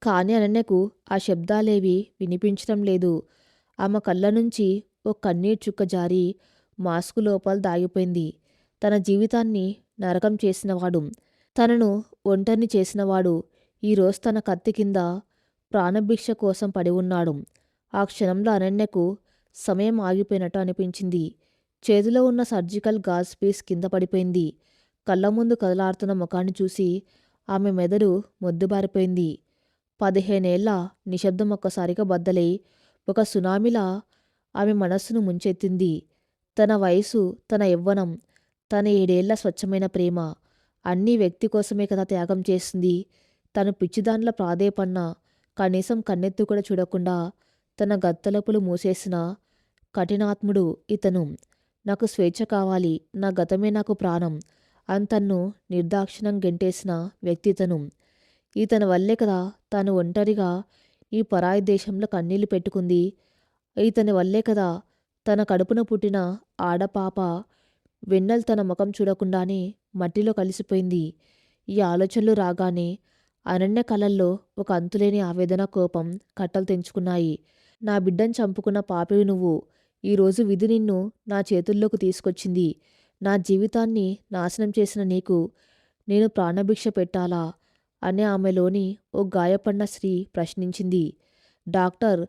కానీ అనన్యకు ఆ శబ్దాలేవీ వినిపించడం లేదు. ఆమె కళ్ళ నుంచి ఓ కన్నీటి చుక్క జారి మాస్కు లోపల దాగిపోయింది. తన జీవితాన్ని నరకం చేసినవాడు, తనను ఒంటరిని చేసినవాడు ఈరోజు తన కత్తి కింద ప్రాణభిక్ష కోసం పడి ఉన్నాడు. ఆ క్షణంలో అనన్యకు సమయం ఆగిపోయినట్టు అనిపించింది. చేతిలో ఉన్న సర్జికల్ గాజ్ పీస్ కింద పడిపోయింది. కళ్ళ ముందు కదలాడుతున్న ముఖాన్ని చూసి ఆమె మెదడు మొద్దుబారిపోయింది. 15 ఏళ్ల నిశ్శబ్దం ఒక్కసారిగా బద్దలై ఒక సునామీలా ఆమె మనస్సును ముంచెత్తింది. తన వయసు, తన యవ్వనం, తన 7 ఏళ్ల స్వచ్ఛమైన ప్రేమ అన్నీ వ్యక్తి కోసమే కదా త్యాగం చేసింది. తను పిచ్చిదానిలా ప్రాధేయపడినా కనీసం కన్నెత్తి కూడా చూడకుండా తన గత్తలపులు మూసేసిన కఠినాత్ముడు ఇతను. నాకు స్వేచ్ఛ కావాలి, నా గతమే నాకు ప్రాణం అని తన్ను నిర్దాక్షిణ్యం గెంటేసిన వ్యక్తి ఇతను. ఇతని వల్లే కదా తాను ఒంటరిగా ఈ పరాయి దేశంలో కన్నీళ్లు పెట్టుకుంది. ఇతని వల్లే కదా తన కడుపున పుట్టిన ఆడపాప వెన్నెలు తన ముఖం చూడకుండానే మట్టిలో కలిసిపోయింది. ఈ ఆలోచనలు రాగానే అనన్య కళ్ళల్లో ఒక అంతులేని ఆవేదన, కోపం కట్టలు తెంచుకున్నాయి. నా బిడ్డను చంపుకున్న పాపివి నువ్వు. ఈరోజు విధి నిన్ను నా చేతుల్లోకి తీసుకొచ్చింది. నా జీవితాన్ని నాశనం చేసిన నీకు నేను ప్రాణభిక్ష పెట్టాలా అని ఆమెలోని ఓ గాయపడిన స్త్రీ ప్రశ్నించింది. Doctor,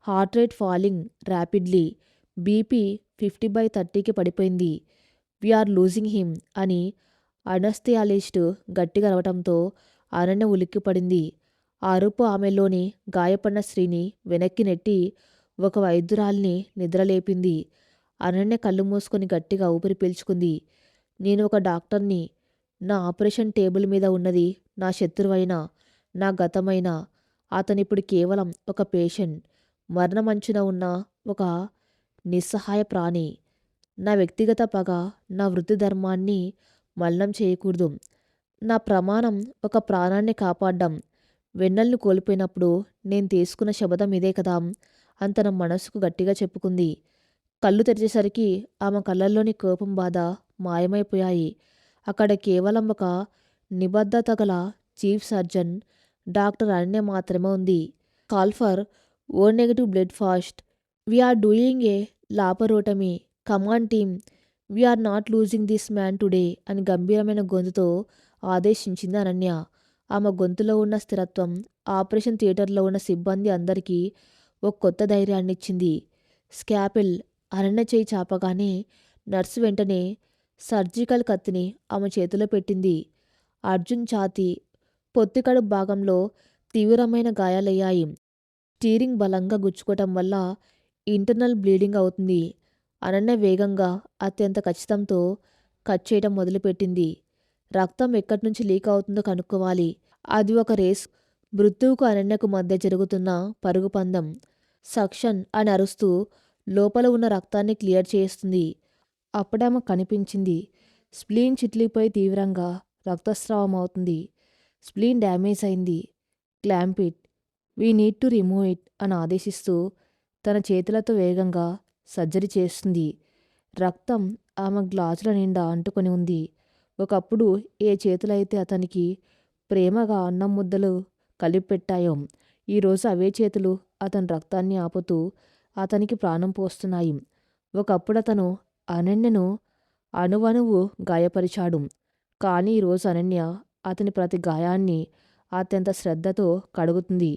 heart rate falling rapidly, BP 50/30కి పడిపోయింది. వీఆర్ లూజింగ్ హిమ్ అని అనస్థియాలిస్టు గట్టిగా అరవటంతో అనన్య ఉలిక్కిపడింది. ఆ అరుపు ఆమెలోని గాయపడిన స్త్రీని వెనక్కి నెట్టి ఒక వైద్యురాల్ని నిద్రలేపింది. అనన్య కళ్ళు మూసుకొని గట్టిగా ఊపిరి పీల్చుకుంది. నేను ఒక డాక్టర్ని. నా ఆపరేషన్ టేబుల్ మీద ఉన్నది నా శత్రువైన, నా గతమైన అతనిప్పుడు కేవలం ఒక పేషెంట్, మరణమంచున ఉన్న ఒక నిస్సహాయ ప్రాణి. నా వ్యక్తిగత పగ, నా వృత్తి ధర్మాన్ని మలినం చేయకూడదు. నా ప్రమాణం ఒక ప్రాణాన్ని కాపాడ్డం. వెన్నెల్ని కోల్పోయినప్పుడు నేను తీసుకున్న శపథం ఇదే కదా అని తన మనసుకు గట్టిగా చెప్పుకుంది. కళ్ళు తెరిచేసరికి ఆమె కళ్ళల్లోని కోపం, బాధ మాయమైపోయాయి. అక్కడ కేవలం ఒక నిబద్ధత గల చీఫ్ సర్జన్ డాక్టర్ అనన్య మాత్రమే ఉంది. Call for O negative blood fast. We're doing a laparotomy. Come on team, we're not losing this man today అని గంభీరమైన గొంతుతో ఆదేశించింది అనన్య. ఆమె గొంతులో ఉన్న స్థిరత్వం ఆపరేషన్ థియేటర్లో ఉన్న సిబ్బంది అందరికీ ఒక కొత్త ధైర్యాన్నిచ్చింది. స్కాపెల్ అనన్య చేయి చాపగానే నర్సు వెంటనే సర్జికల్ కత్తిని ఆమె చేతిలో పెట్టింది. అర్జున్ ఛాతీ, పొత్తికడుపు భాగంలో తీవ్రమైన గాయాలయ్యాయి. స్టీరింగ్ బలంగా గుచ్చుకోవటం వల్ల ఇంటర్నల్ బ్లీడింగ్ అవుతుంది. అనన్య వేగంగా, అత్యంత ఖచ్చితంతో కట్ చేయటం మొదలుపెట్టింది. రక్తం ఎక్కడి నుంచి లీక్ అవుతుందో కనుక్కోవాలి. అది ఒక రేస్. మృత్యువుకు అనన్యకు మధ్య జరుగుతున్న పరుగు పందెం. సక్షన్ అని అరుస్తూ లోపల ఉన్న రక్తాన్ని క్లియర్ చేస్తుంది. అప్పుడామె కనిపించింది. స్ప్లీన్ చిట్లిపోయి తీవ్రంగా రక్తస్రావం అవుతుంది. స్ప్లీన్ డ్యామేజ్ అయింది. Clamp it, we need to remove it అని ఆదేశిస్తూ తన చేతులతో వేగంగా సర్జరీ చేస్తుంది. రక్తం ఆమె గ్లాసుల నిండా అంటుకొని ఉంది. ఒకప్పుడు ఏ చేతులైతే అతనికి ప్రేమగా అన్నం ముద్దలు కలిపి పెట్టాయో ఈరోజు అవే చేతులు అతని రక్తాన్ని ఆపుతూ అతనికి ప్రాణం పోస్తున్నాయి. ఒకప్పుడు అతను అనన్యను అణువణువు గాయపరిచాడు. కానీ ఈరోజు అనన్య అతని ప్రతి గాయాన్ని అత్యంత శ్రద్ధతో కడుగుతుంది.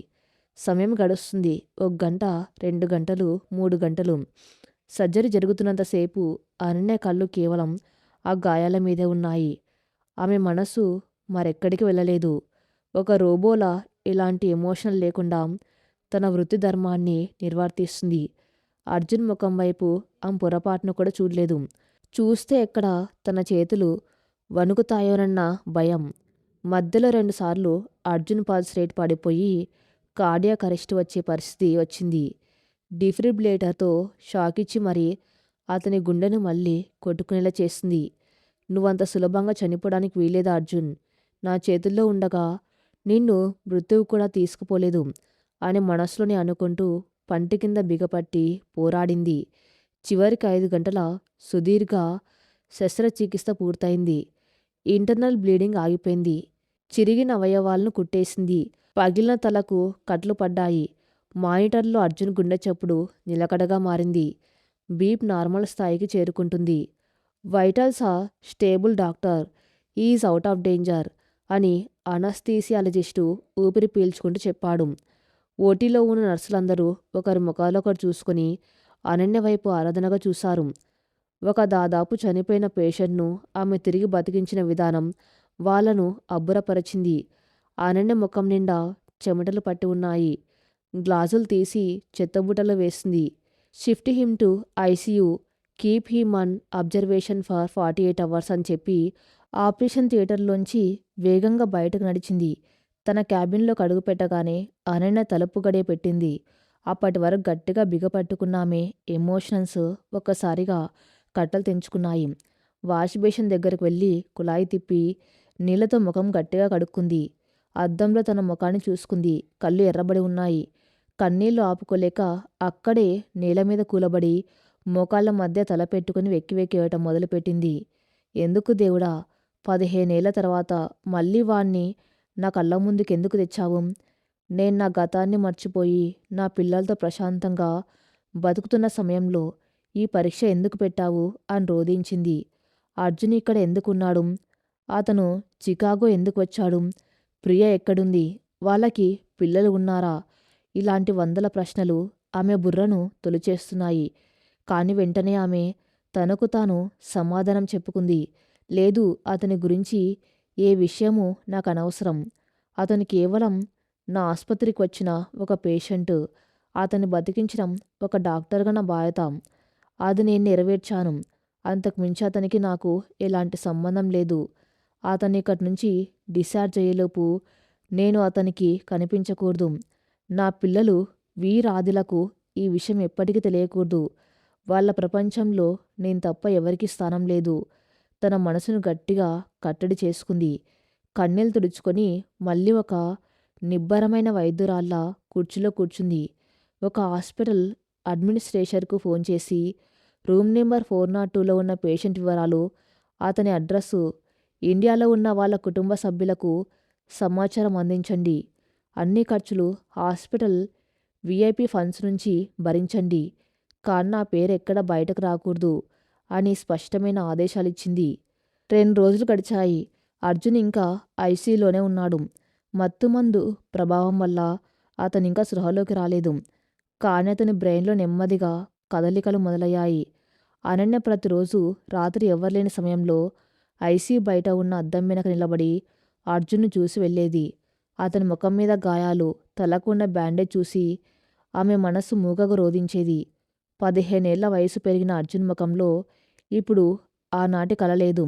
సమయం గడుస్తుంది. 1 గంట, 2 గంటలు, 3 గంటలు. సర్జరీ జరుగుతున్నంతసేపు అనన్య కళ్ళు కేవలం ఆ గాయాల మీదే ఉన్నాయి. ఆమె మనసు మరెక్కడికి వెళ్ళలేదు. ఒక రోబోలా ఎలాంటి ఎమోషన్ లేకుండా తన వృత్తి ధర్మాన్ని నిర్వర్తిస్తుంది. అర్జున్ ముఖం వైపు ఆమె పొరపాటును కూడా చూడలేదు. చూస్తే ఎక్కడ తన చేతులు వణుకుతాయోనన్న భయం. మధ్యలో 2 సార్లు అర్జున్ పల్స్ రేట్ పడిపోయి కార్డియాక్ అరెస్ట్ వచ్చే పరిస్థితి వచ్చింది. డిఫిబ్రిలేటర్తో షాక్ ఇచ్చి మరీ అతని గుండెను మళ్ళీ కొట్టుకునేలా చేసింది. నువ్వంత సులభంగా చనిపోవడానికి వీల్లేదు అర్జున్. నా చేతుల్లో ఉండగా నిన్ను మృత్యువు కూడా తీసుకుపోలేదు అని మనసులోనే అనుకుంటూ పంటి కింద బిగపట్టి పోరాడింది. చివరికి 5 గంటల సుదీర్ఘ శస్త్రచికిత్స పూర్తయింది. ఇంటర్నల్ బ్లీడింగ్ ఆగిపోయింది. చిరిగిన అవయవాలను కుట్టేసింది. పగిలిన తలకు కట్లు పడ్డాయి. మానిటర్లో అర్జున్ గుండె చప్పుడు నిలకడగా మారింది. బీప్ నార్మల్ స్థాయికి చేరుకుంటుంది. Vitals are stable doctor. Is out of danger అని అనస్థీసియాలజిస్టు ఊపిరి పీల్చుకుంటూ చెప్పాడు. ఓటీలో ఉన్న నర్సులందరూ ఒకరి ముఖాలొకరు చూసుకుని అనన్య వైపు ఆరాధనగా చూశారు. ఒక దాదాపు చనిపోయిన పేషెంట్ను ఆమె తిరిగి బతికించిన విధానం వాళ్ళను అబ్బురపరిచింది. అనన్య ముఖం నిండా చెమటలు పట్టి ఉన్నాయి. గ్లాసులు తీసి చెత్తబుట్టలో వేసింది. Shift him to ICU. Keep him on observation for 48 hours అని చెప్పి ఆపరేషన్ థియేటర్లోంచి వేగంగా బయటకు నడిచింది. తన క్యాబిన్లోకి అడుగుపెట్టగానే అనన్య తలుపు గడియ పెట్టింది. అప్పటి వరకు గట్టిగా బిగపట్టుకున్నామే ఎమోషన్స్ ఒక్కసారిగా కట్టలు తెంచుకున్నాయి. వాష్ బేసిన్ దగ్గరకు వెళ్ళి కుళాయి తిప్పి నీళ్లతో ముఖం గట్టిగా కడుక్కుంది. అద్దంలో తన ముఖాన్ని చూసుకుంది. కళ్ళు ఎర్రబడి ఉన్నాయి. కన్నీళ్లు ఆపుకోలేక అక్కడే నేలమీద కూలబడి మోకాళ్ల మధ్య తల పెట్టుకుని వెక్కి వెక్కి ఏడటం మొదలుపెట్టింది. ఎందుకు దేవుడా, 15 ఏళ్ల తర్వాత మళ్ళీ వాణ్ణి నా కళ్ళ ముందుకెందుకు తెచ్చావు? నేను నా గతాన్ని మర్చిపోయి నా పిల్లలతో ప్రశాంతంగా బతుకుతున్న సమయంలో ఈ పరీక్ష ఎందుకు పెట్టావు అని రోదించింది. అర్జున్ ఇక్కడ ఎందుకున్నాడు? అతను చికాగో ఎందుకు వచ్చాడు? ప్రియ ఎక్కడుంది? వాళ్ళకి పిల్లలు ఉన్నారా? ఇలాంటి వందల ప్రశ్నలు ఆమె బుర్రను తొలిచేస్తున్నాయి. కాని వెంటనే ఆమె తనకు తాను సమాధానం చెప్పుకుంది. లేదు, అతని గురించి ఏ విషయమూ నాకనవసరం. అతను కేవలం నా ఆస్పత్రికి వచ్చిన ఒక పేషెంట్. అతన్ని బతికించడం ఒక డాక్టర్గా నా బాధ్యత. అది నేను నెరవేర్చాను. అంతకుమించి అతనికి నాకు ఎలాంటి సంబంధం లేదు. అతన్ని ఇక్కడి నుంచి డిశ్చార్జ్ అయ్యేలోపు నేను అతనికి కనిపించకూడదు. నా పిల్లలు వీరాదిలకు ఈ విషయం ఎప్పటికీ తెలియకూడదు. వాళ్ళ ప్రపంచంలో నేను తప్ప ఎవరికీ స్థానం లేదు. తన మనసును గట్టిగా కట్టడి చేసుకుంది. కన్నీళ్లు తుడుచుకొని మళ్ళీ ఒక నిబ్బరమైన వైద్యురాల్లా కుర్చీలో కూర్చుంది. ఒక హాస్పిటల్ అడ్మినిస్ట్రేటర్కు ఫోన్ చేసి రూమ్ నెంబర్ 402లో ఉన్న పేషెంట్ వివరాలు, అతని అడ్రస్సు, ఇండియాలో ఉన్న వాళ్ళ కుటుంబ సభ్యులకు సమాచారం అందించండి. అన్ని ఖర్చులు హాస్పిటల్ విఐపి ఫండ్స్ నుంచి భరించండి. కానీ నా పేరు ఎక్కడ బయటకు రాకూడదు అని స్పష్టమైన ఆదేశాలిచ్చింది. 2 రోజులు గడిచాయి. అర్జున్ ఇంకా ఐసీయూలోనే ఉన్నాడు. మత్తుమందు ప్రభావం వల్ల అతనింకా స్పృహలోకి రాలేదు. కానీ అతని బ్రెయిన్లో నెమ్మదిగా కదలికలు మొదలయ్యాయి. అనన్య ప్రతిరోజు రాత్రి ఎవ్వరులేని సమయంలో ఐసీయూ బయట ఉన్న అద్దం వెనక నిలబడి అర్జున్ను చూసి వెళ్ళేది. అతని ముఖం మీద గాయాలు, తలకు ఉన్న బ్యాండేజ్ చూసి ఆమె మనస్సు మూగగా రోదించేది. 15 ఏళ్ల వయసు పెరిగిన అర్జున్ ముఖంలో ఇప్పుడు ఆనాటి కల లేదు.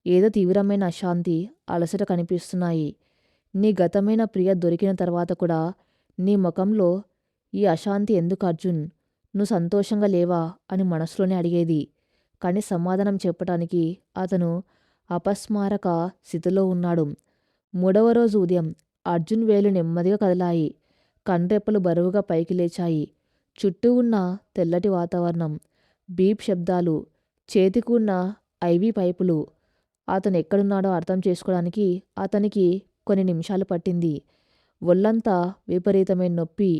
ఏదో తీవ్రమైన అశాంతి, అలసట కనిపిస్తున్నాయి. నీ గతమైన ప్రియ దొరికిన తర్వాత కూడా నీ ముఖంలో ఈ అశాంతి ఎందుకు అర్జున్? నువ్వు సంతోషంగా లేవా అని మనసులోనే అడిగేది. కానీ సమాధానం చెప్పటానికి అతను అపస్మారక స్థితిలో ఉన్నాడు. 3వ రోజు ఉదయం అర్జున్ వేలు నెమ్మదిగా కదిలాయి. కండ్రెప్పలు బరువుగా పైకి లేచాయి. చుట్టూ ఉన్న తెల్లటి వాతావరణం, బీప్ శబ్దాలు, చేతికి ఉన్న ఐవీ పైపులు. అతను ఎక్కడున్నాడో అర్థం చేసుకోవడానికి అతనికి కొన్ని నిమిషాలు పట్టింది. ఒళ్ళంతా విపరీతమైన నొప్పి,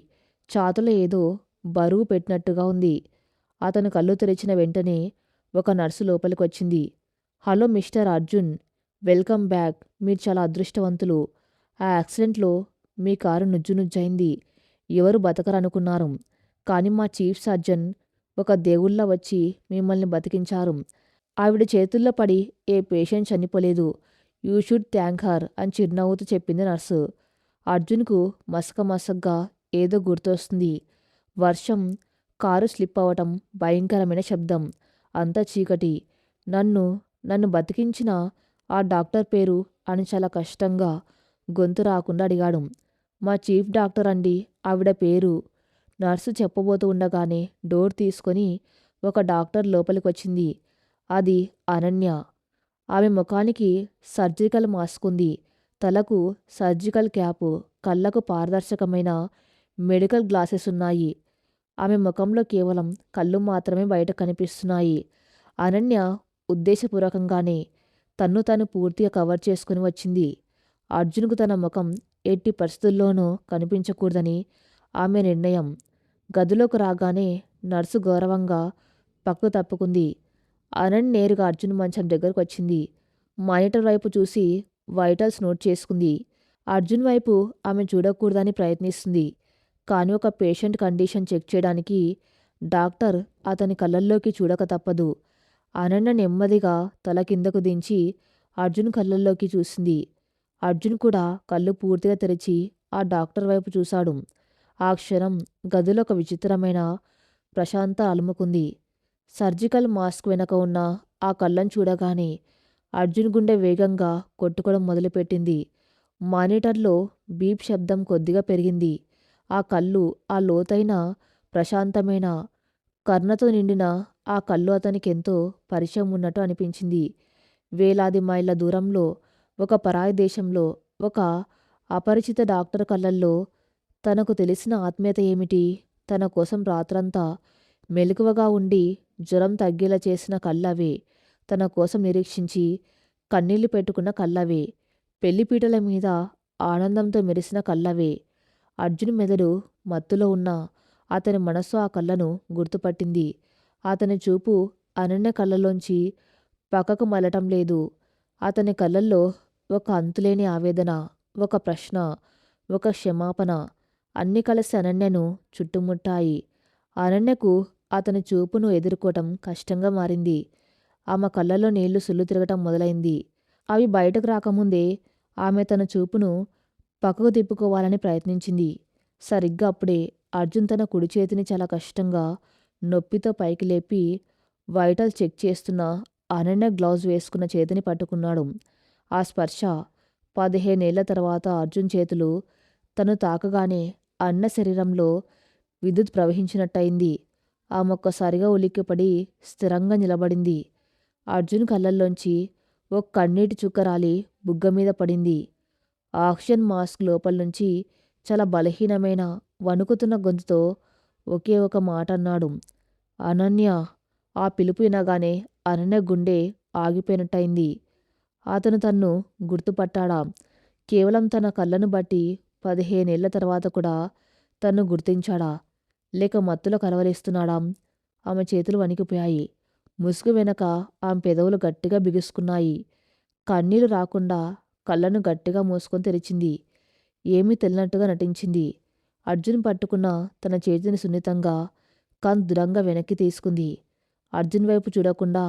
ఛాతీలో ఏదో బరువు పెట్టినట్టుగా ఉంది. అతను కళ్ళు తెరిచిన వెంటనే ఒక నర్సు లోపలికొచ్చింది. Hello mister Arjun, welcome back. మీరు చాలా అదృష్టవంతులు. ఆ యాక్సిడెంట్లో మీ కారు నుజ్జునుజ్జయింది. ఎవరు బతకరనుకున్నారు. కానీ మా చీఫ్ సర్జన్ ఒక దేవుళ్లా వచ్చి మిమ్మల్ని బతికించారు. ఆవిడ చేతుల్లో పడి ఏ పేషెంట్ చనిపోలేదు. యూ షుడ్ థ్యాంక్ హర్ అని చిరునవ్వుతూ చెప్పింది నర్సు. అర్జున్కు మసకగా ఏదో గుర్తొస్తుంది. వర్షం, కారు స్లిప్ అవటం, భయంకరమైన శబ్దం. అంతా చీకటి. నన్ను బతికించిన ఆ డాక్టర్ పేరు అని చాలా కష్టంగా గొంతు రాకుండా అడిగాడు. మా చీఫ్ డాక్టర్ అండి, ఆవిడ పేరు. నర్సు చెప్పబోతూ ఉండగానే డోర్ తీసుకొని ఒక డాక్టర్ లోపలికొచ్చింది. అది అనన్య. ఆమె ముఖానికి సర్జికల్ మాస్క్ ఉంది. తలకు సర్జికల్ క్యాపు, కళ్ళకు పారదర్శకమైన మెడికల్ గ్లాసెస్ ఉన్నాయి. ఆమె ముఖంలో కేవలం కళ్ళు మాత్రమే బయట కనిపిస్తున్నాయి. అనన్య ఉద్దేశపూర్వకంగానే తన్ను తాను పూర్తిగా కవర్ చేసుకుని వచ్చింది. అర్జున్కు తన ముఖం ఎట్టి పరిస్థితుల్లోనూ కనిపించకూడదని ఆమె నిర్ణయం. గదిలోకి రాగానే నర్సు గౌరవంగా పక్కకు తప్పుకుంది. అనన్య నేరుగా అర్జున్ మంచం దగ్గరకు వచ్చింది. మానిటర్ వైపు చూసి వైటల్స్ నోట్ చేసుకుంది. అర్జున్ వైపు ఆమె చూడకూడదని ప్రయత్నిస్తుంది. కానీ ఒక పేషెంట్ కండిషన్ చెక్ చేయడానికి డాక్టర్ అతని కళ్ళల్లోకి చూడక తప్పదు. అనన్య నెమ్మదిగా తల కిందకు దించి అర్జున్ కళ్ళల్లోకి చూసింది. అర్జున్ కూడా కళ్ళు పూర్తిగా తెరిచి ఆ డాక్టర్ వైపు చూశాడు. ఆ క్షణం గదిలో ఒక విచిత్రమైన ప్రశాంత అలుముకుంది. సర్జికల్ మాస్క్ వెనక ఉన్న ఆ కళ్ళను చూడగానే అర్జున్ గుండె వేగంగా కొట్టుకోవడం మొదలుపెట్టింది. మానిటర్లో బీప్ శబ్దం కొద్దిగా పెరిగింది. ఆ కళ్ళు, ఆ లోతైన ప్రశాంతమైన కరుణతో నిండిన ఆ కళ్ళు అతనికెంతో పరిచయం ఉన్నట్టు అనిపించింది. వేలాది మైళ్ళ దూరంలో, ఒక పరాయి దేశంలో, ఒక అపరిచిత డాక్టర్ కళ్ళల్లో తనకు తెలిసిన ఆత్మీయత ఏమిటి? తన కోసం రాత్రంతా మెలకువగా ఉండి జ్వరం తగ్గేలా చేసిన కళ్ళవే. తన కోసం నిరీక్షించి కన్నీళ్లు పెట్టుకున్న కళ్ళవే. పెళ్లిపీటల మీద ఆనందంతో మెరిసిన కళ్ళవే. అర్జున్ మెదడు మత్తులో ఉన్న అతని మనస్సు ఆ కళ్ళను గుర్తుపట్టింది. అతని చూపు అనన్య కళ్ళలోంచి పక్కకు మళ్ళటం లేదు. అతని కళ్ళల్లో ఒక అంతులేని ఆవేదన, ఒక ప్రశ్న, ఒక క్షమాపణ అన్నీ కలిసి అనన్యను చుట్టుముట్టాయి. అనన్యకు అతని చూపును ఎదుర్కోవటం కష్టంగా మారింది. ఆమె కళ్ళలో నీళ్లు సుళ్ళు తిరగటం మొదలైంది. అవి బయటకు రాకముందే ఆమె తన చూపును పక్కకు తిప్పుకోవాలని ప్రయత్నించింది. సరిగ్గా అప్పుడే అర్జున్ తన కుడి చేతిని చాలా కష్టంగా నొప్పితో పైకి లేపి వైటల్ చెక్ చేస్తున్న అనన్య గ్లౌజ్ వేసుకున్న చేతిని పట్టుకున్నాడు. ఆ స్పర్శ 15 ఏళ్ల తర్వాత అర్జున్ చేతులు తను తాకగానే అన్న శరీరంలో విద్యుత్ ప్రవహించినట్టయింది. ఆమె ఒక్కసారిగా ఉలిక్కిపడి స్థిరంగా నిలబడింది. అర్జున్ కళ్ళల్లోంచి ఒక కన్నీటి చుక్క రాలి బుగ్గ మీద పడింది. ఆక్సిజన్ మాస్క్ లోపల నుంచి చాలా బలహీనమైన వణుకుతున్న గొంతుతో ఒకే ఒక మాట అన్నాడు. అనన్య. ఆ పిలుపు వినగానే అనన్య గుండె ఆగిపోయినట్టయింది. అతను తన్ను గుర్తుపట్టాడా? కేవలం తన కళ్ళను బట్టి 15 ఏళ్ల తర్వాత కూడా తన్ను గుర్తించాడా? లేక మత్తులో కలవరిస్తున్నాడా? ఆమె చేతులు వణికిపోయాయి. ముసుగు వెనక ఆమె పెదవులు గట్టిగా బిగుసుకున్నాయి. కన్నీళ్లు రాకుండా కళ్ళను గట్టిగా మూసుకొని తెరిచింది. ఏమీ తెలియనట్టుగా నటించింది. అర్జున్ పట్టుకున్న తన చేతిని సున్నితంగా కానీ దృఢంగా వెనక్కి తీసుకుంది. అర్జున్ వైపు చూడకుండా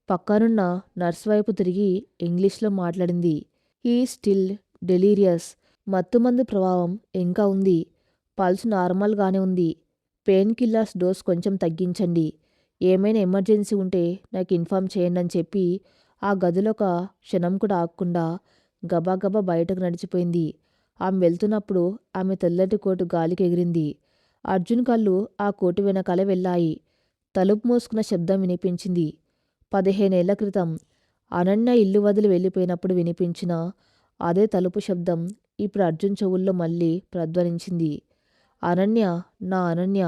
పక్కనున్న నర్స్ వైపు తిరిగి ఇంగ్లీష్లో మాట్లాడింది. He still డెలీరియస్. మత్తుమందు ప్రభావం ఇంకా ఉంది. పల్స్ నార్మల్గానే ఉంది. పెయిన్ కిల్లర్స్ డోస్ కొంచెం తగ్గించండి. ఏమైనా ఎమర్జెన్సీ ఉంటే నాకు ఇన్ఫార్మ్ చేయండి అని చెప్పి ఆ గదిలో ఒక క్షణం కూడా ఆగకుండా గబాగబా బయటకు నడిచిపోయింది. ఆమె వెళ్తున్నప్పుడు ఆమె తెల్లటి కోటు గాలికి ఎగిరింది. అర్జున్ కళ్ళు ఆ కోటు వెనకాలే వెళ్ళాయి. తలుపు మూసుకున్న శబ్దం వినిపించింది. 15 ఏళ్ల క్రితం అనన్య ఇల్లు వదిలి వెళ్ళిపోయినప్పుడు వినిపించిన అదే తలుపు శబ్దం ఇప్పుడు అర్జున్ చెవుల్లో మళ్ళీ ప్రధ్వనించింది. అనన్య, నా అనన్య.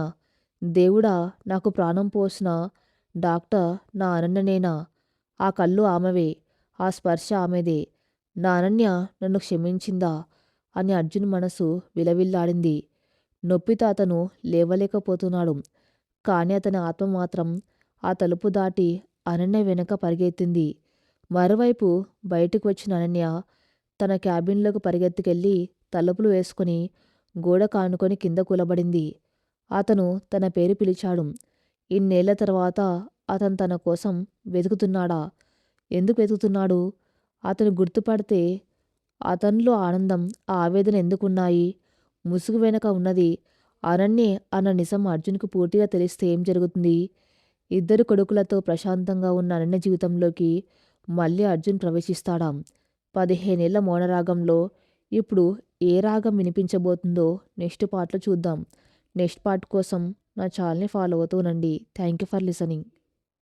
దేవుడా, నాకు ప్రాణం పోసిన డాక్టర్ నా అనన్యనేనా? ఆ కళ్ళు ఆమెవే. ఆ స్పర్శ ఆమెదే. నా అనన్య నన్ను క్షమించిందా అని అర్జున్ మనసు విలవిల్లాడింది. నొప్పితో అతను లేవలేకపోతున్నాడు. కానీ అతని ఆత్మ మాత్రం ఆ తలుపు దాటి అనన్య వెనక పరిగెత్తింది. మరోవైపు బయటకు వచ్చిన అనన్య తన క్యాబిన్లోకి పరిగెత్తుకెళ్ళి తలుపులు వేసుకుని గోడ కానుకొని కింద కూలబడింది. అతను తన పేరు పిలిచాడు. ఇన్నేళ్ల తర్వాత అతను తన కోసం వెతుకుతున్నాడా? ఎందుకు వెతుకుతున్నాడు? అతను గుర్తుపడితే అతనిలో ఆనందం, ఆవేదన ఎందుకున్నాయి? ముసుగు వెనక ఉన్నది అనన్యే అన్న నిజం అర్జున్కు పూర్తిగా తెలిస్తే ఏం జరుగుతుంది? ఇద్దరు కొడుకులతో ప్రశాంతంగా ఉన్న అనన్య జీవితంలోకి మళ్ళీ అర్జున్ ప్రవేశిస్తాడా? 15 ఏళ్ల మౌనరాగంలో ఇప్పుడు ఏ రాగం వినిపించబోతుందో నెక్స్ట్ పార్ట్లో చూద్దాం. నెక్స్ట్ పార్ట్ కోసం నా ఛానల్‌ని ఫాలో అవుతూ ఉండండి. Thank you for listening.